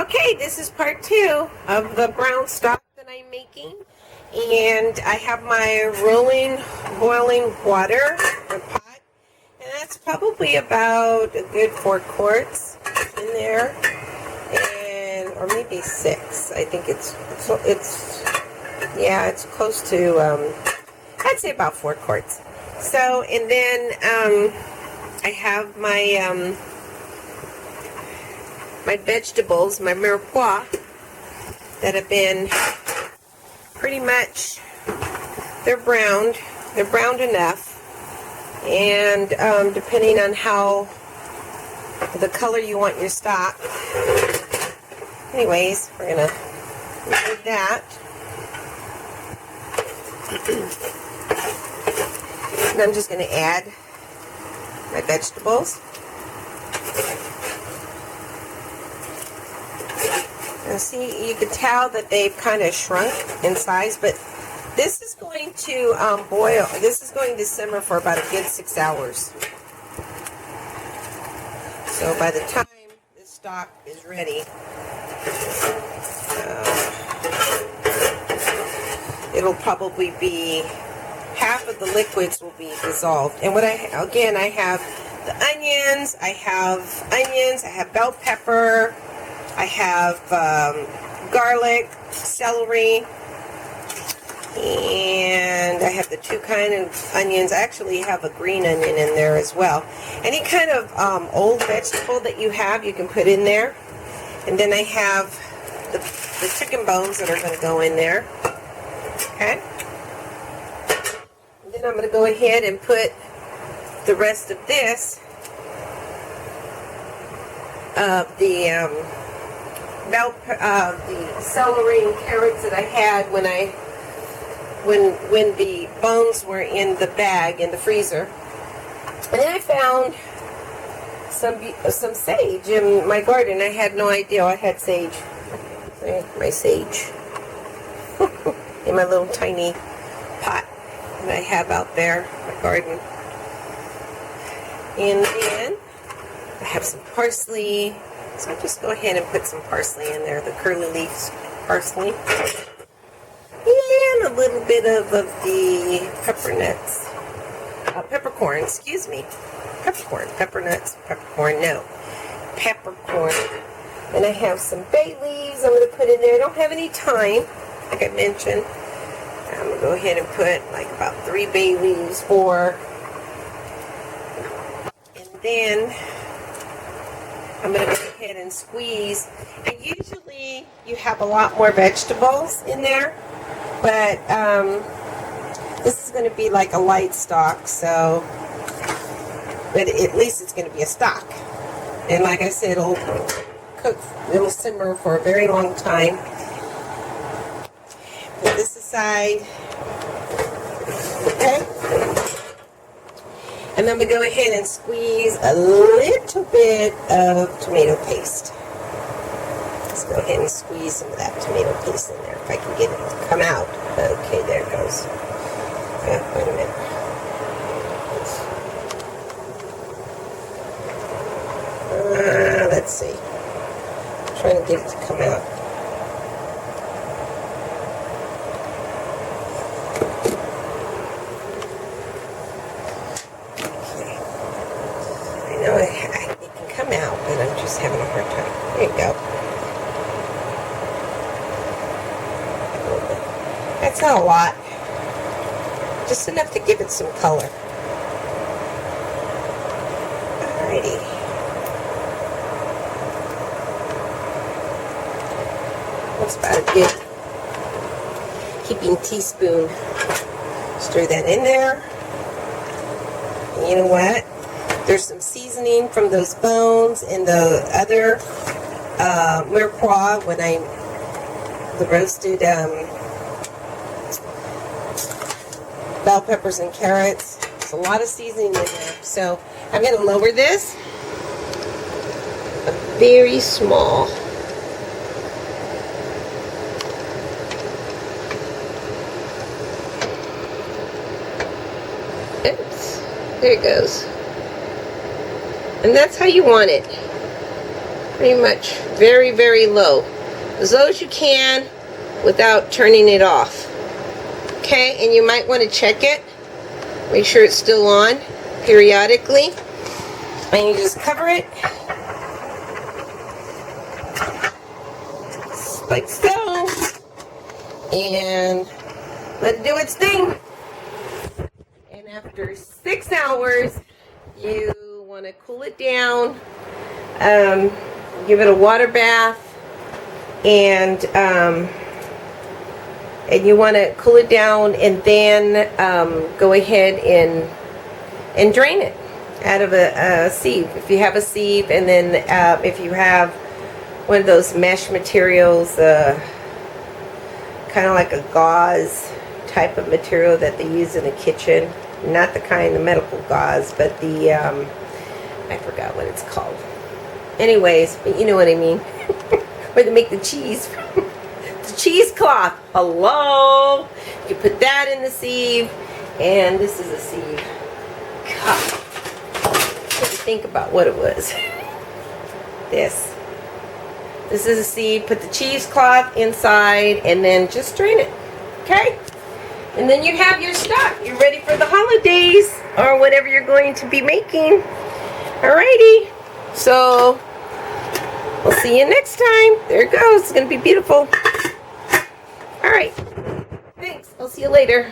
Okay, this is part 2 of the brown stock that I'm making. And I have my rolling boiling water in a pot. And that's probably about a good 4 quarts in there. And, or maybe 6. I think it's close to, I'd say about 4 quarts. So, and then I have my my vegetables, my mirepoix, that have been pretty much, they're browned enough, and depending on how the color you want your stock. Anyways, we're gonna do that. And I'm just gonna add my vegetables. Now see, you can tell that they've kind of shrunk in size, but this is going to boil. This is going to simmer for about a good 6 hours. So by the time this stock is ready, it'll probably be half of the liquids will be dissolved. And what I have the onions. I have bell pepper. I have garlic, celery, and I have the 2 kind of onions. I actually have a green onion in there as well. Any kind of old vegetable that you have, you can put in there. And then I have the chicken bones that are going to go in there. Okay. And then I'm going to go ahead and put the rest of this, the celery and carrots that I had when the bones were in the bag in the freezer. And then I found some sage in my garden. I had no idea I had sage. My sage in my little tiny pot that I have out there in my garden. And then I have some parsley. So I'll just go ahead and put some parsley in there, the curly leaf parsley. And a little bit of the peppercorn, excuse me. Peppercorn. And I have some bay leaves I'm going to put in there. I don't have any thyme, like I mentioned. I'm going to go ahead and put like about 3 bay leaves, 4. And then I'm going to go ahead and squeeze. And usually you have a lot more vegetables in there, but this is going to be like a light stock, so, but at least it's going to be a stock. And like I said, it'll simmer for a very long time. Put this aside. Okay. And I'm going to go ahead and squeeze a little bit of tomato paste. Let's go ahead and squeeze some of that tomato paste in there if I can get it to come out. Okay, there it goes. Wait a minute. Let's see. I'm trying to get it to come out. It can come out, but I'm just having a hard time. There you go. That's not a lot. Just enough to give it some color. Alrighty. That's about a good heaping teaspoon. Stir that in there. And you know what? There's some seasoning from those bones and the other mirepoix the roasted bell peppers and carrots. There's a lot of seasoning in there. So I'm going to lower this very small. Oops. There it goes. And that's how you want it. Pretty much very, very low. As low as you can without turning it off. Okay, and you might want to check it. Make sure it's still on periodically. And you just cover it. Like so. And let it do its thing. And after 6 hours, you want to cool it down. Give it a water bath. And you want to cool it down and then go ahead and drain it out of a sieve. If you have a sieve, and then if you have one of those mesh materials, kind of like a gauze type of material that they use in the kitchen. Not the kind, the medical gauze, but the, I forgot what it's called. Anyways, but you know what I mean. Where they make the cheese. The cheesecloth. Hello. You put that in the sieve. And this is a sieve. God. I had to think about what it was. This. This is a sieve. Put the cheesecloth inside and then just drain it. Okay? And then you have your stock. You're ready for the holidays or whatever you're going to be making. Alrighty. So, we'll see you next time. There it goes. It's going to be beautiful. Alright. Thanks. I'll see you later.